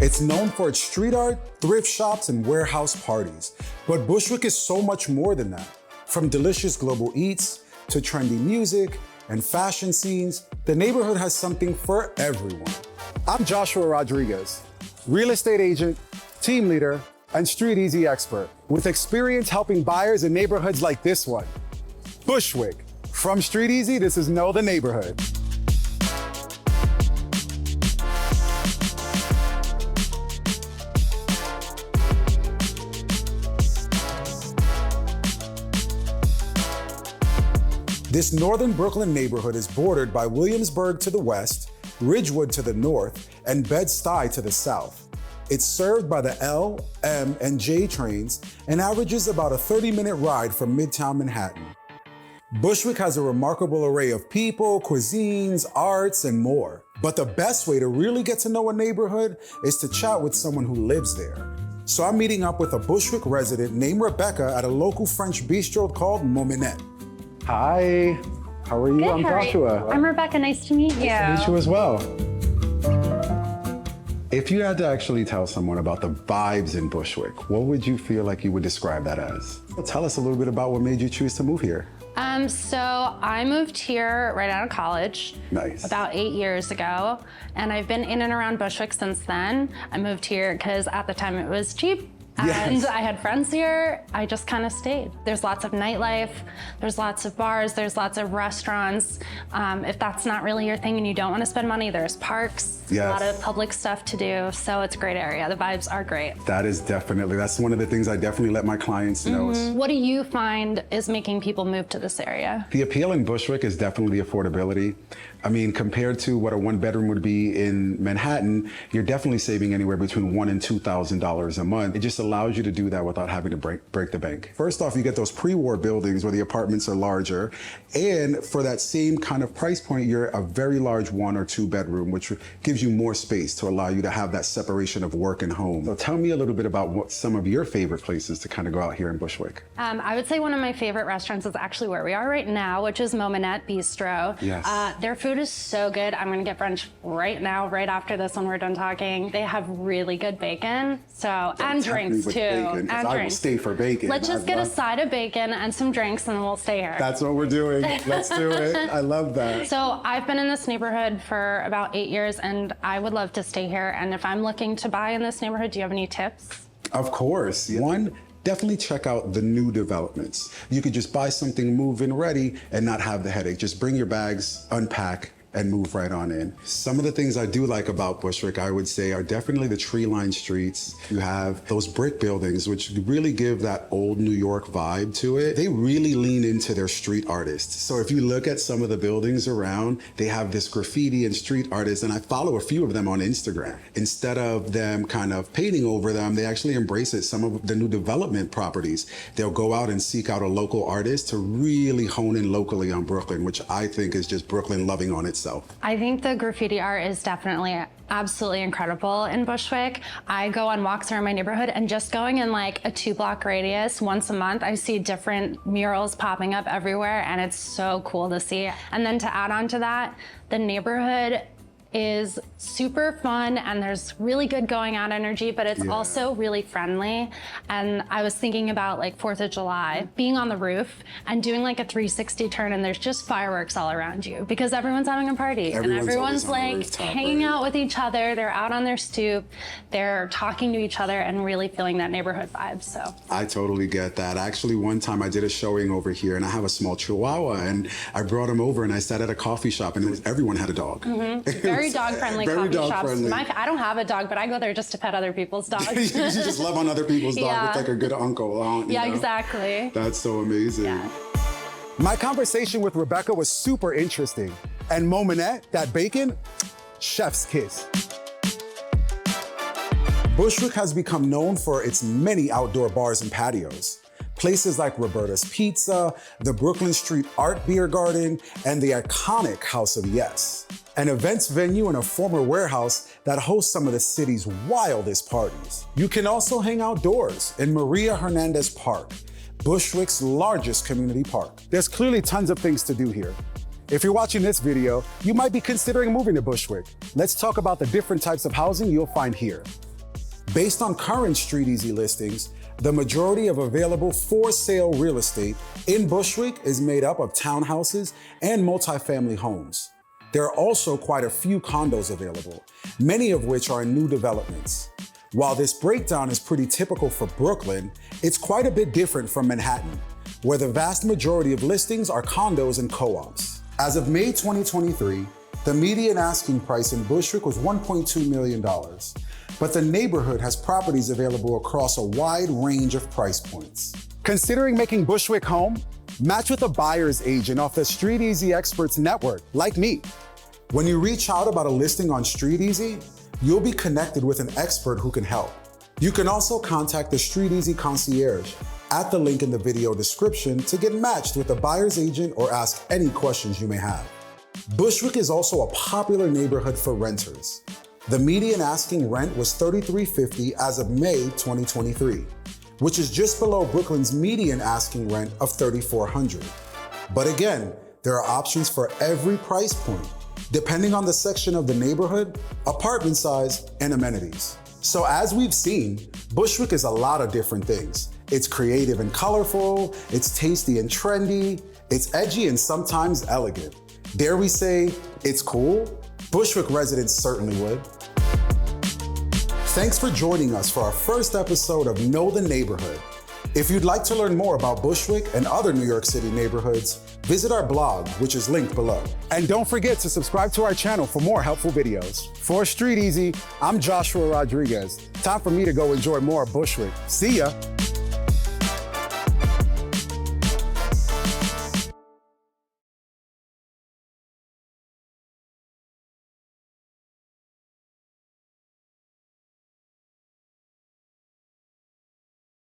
It's known for its street art, thrift shops, and warehouse parties. But Bushwick is so much more than that. From delicious global eats to trendy music and fashion scenes, the neighborhood has something for everyone. I'm Joshua Rodriguez, real estate agent, team leader, and StreetEasy expert with experience helping buyers in neighborhoods like this one. Bushwick. From StreetEasy, this is Know the Neighborhood. This northern Brooklyn neighborhood is bordered by Williamsburg to the west, Ridgewood to the north, and Bed-Stuy to the south. It's served by the L, M, and J trains and averages about a 30-minute ride from Midtown Manhattan. Bushwick has a remarkable array of people, cuisines, arts, and more. But the best way to really get to know a neighborhood is to chat with someone who lives there. So I'm meeting up with a Bushwick resident named Rebeca at a local French bistro called Mominette. Hi, how are you? Good, I'm Joshua. I'm Rebeca, nice to meet you. Nice to meet you as well. If you had to actually tell someone about the vibes in Bushwick, what would you feel like you would describe that as? Well, tell us a little bit about what made you choose to move here. So I moved here right out of college. Nice. About 8 years ago, and I've been in and around Bushwick since then. I moved here because at the time it was cheap. And Yes. I had friends here, I just kind of stayed. There's lots of nightlife, there's lots of bars, there's lots of restaurants. If that's not really your thing and you don't want to spend money, there's parks, Yes. a lot of public stuff to do. So it's a great area, the vibes are great. That's one of the things I definitely let my clients know. What do you find is making people move to this area? The appeal in Bushwick is definitely the affordability. I mean, compared to what a one bedroom would be in Manhattan, you're definitely saving anywhere between $1,000 and $2,000 a month. It just allows you to do that without having to break the bank. First off, you get those pre-war buildings where the apartments are larger. And for that same kind of price point, you're a very large 1 or 2 bedroom, which gives you more space to allow you to have that separation of work and home. So tell me a little bit about what some of your favorite places to kind of go out here in Bushwick. I would say one of my favorite restaurants is actually where we are right now, which is Mominette Bistro. Yes. Their food is so good. I'm gonna get brunch right now, right after this when we're done talking. They have really good bacon, and drinks too. Bacon, and I will stay for bacon. Let's just get a side of bacon and some drinks and then we'll stay here. That's what we're doing. Let's do it. I love that. So I've been in this neighborhood for about 8 years and I would love to stay here. And if I'm looking to buy in this neighborhood, do you have any tips? Of course. One, definitely check out the new developments. You could just buy something move-in ready and not have the headache. Just bring your bags, unpack, and move right on in. Some of the things I do like about Bushwick, I would say, are definitely the tree-lined streets. You have those brick buildings, which really give that old New York vibe to it. They really lean into their street artists. So if you look at some of the buildings around, they have this graffiti and street artists, and I follow a few of them on Instagram. Instead of them kind of painting over them, they actually embrace it. Some of the new development properties, they'll go out and seek out a local artist to really hone in locally on Brooklyn, which I think is just Brooklyn loving on itself. I think the graffiti art is definitely absolutely incredible in Bushwick. I go on walks around my neighborhood and just going in like a 2-block radius once a month, I see different murals popping up everywhere and it's so cool to see. And then to add on to that, the neighborhood is super fun and there's really good going out energy, but it's also really friendly. And I was thinking about like 4th of July, being on the roof and doing like a 360 turn and there's just fireworks all around you because everyone's having a party and everyone's like hanging out with each other. They're out on their stoop, they're talking to each other and really feeling that neighborhood vibe, so. I totally get that. Actually, one time I did a showing over here and I have a small Chihuahua and I brought him over and I sat at a coffee shop and everyone had a dog. Very dog-friendly coffee shops. Friendly. I don't have a dog, but I go there just to pet other people's dogs. You just love on other people's dog. It's like a good uncle or aunt. Yeah, exactly. That's so amazing. Yeah. My conversation with Rebeca was super interesting. And Mominette, that bacon, chef's kiss. Bushwick has become known for its many outdoor bars and patios. Places like Roberta's Pizza, the Brooklyn Street Art Beer Garden, and the iconic House of Yes, an events venue and a former warehouse that hosts some of the city's wildest parties. You can also hang outdoors in Maria Hernandez Park, Bushwick's largest community park. There's clearly tons of things to do here. If you're watching this video, you might be considering moving to Bushwick. Let's talk about the different types of housing you'll find here. Based on current StreetEasy listings, the majority of available for-sale real estate in Bushwick is made up of townhouses and multifamily homes. There are also quite a few condos available, many of which are in new developments. While this breakdown is pretty typical for Brooklyn, it's quite a bit different from Manhattan, where the vast majority of listings are condos and co-ops. As of May 2023, the median asking price in Bushwick was $1.2 million, but the neighborhood has properties available across a wide range of price points. Considering making Bushwick home? Match with a buyer's agent off the StreetEasy Experts Network, like me. When you reach out about a listing on StreetEasy, you'll be connected with an expert who can help. You can also contact the StreetEasy concierge at the link in the video description to get matched with a buyer's agent or ask any questions you may have. Bushwick is also a popular neighborhood for renters. The median asking rent was $33.50 as of May 2023, which is just below Brooklyn's median asking rent of $3,400. But again, there are options for every price point, depending on the section of the neighborhood, apartment size, and amenities. So as we've seen, Bushwick is a lot of different things. It's creative and colorful, it's tasty and trendy, it's edgy and sometimes elegant. Dare we say, it's cool? Bushwick residents certainly would. Thanks for joining us for our first episode of Know the Neighborhood. If you'd like to learn more about Bushwick and other New York City neighborhoods, visit our blog, which is linked below. And don't forget to subscribe to our channel for more helpful videos. For StreetEasy, I'm Joshua Rodriguez. Time for me to go enjoy more of Bushwick. See ya.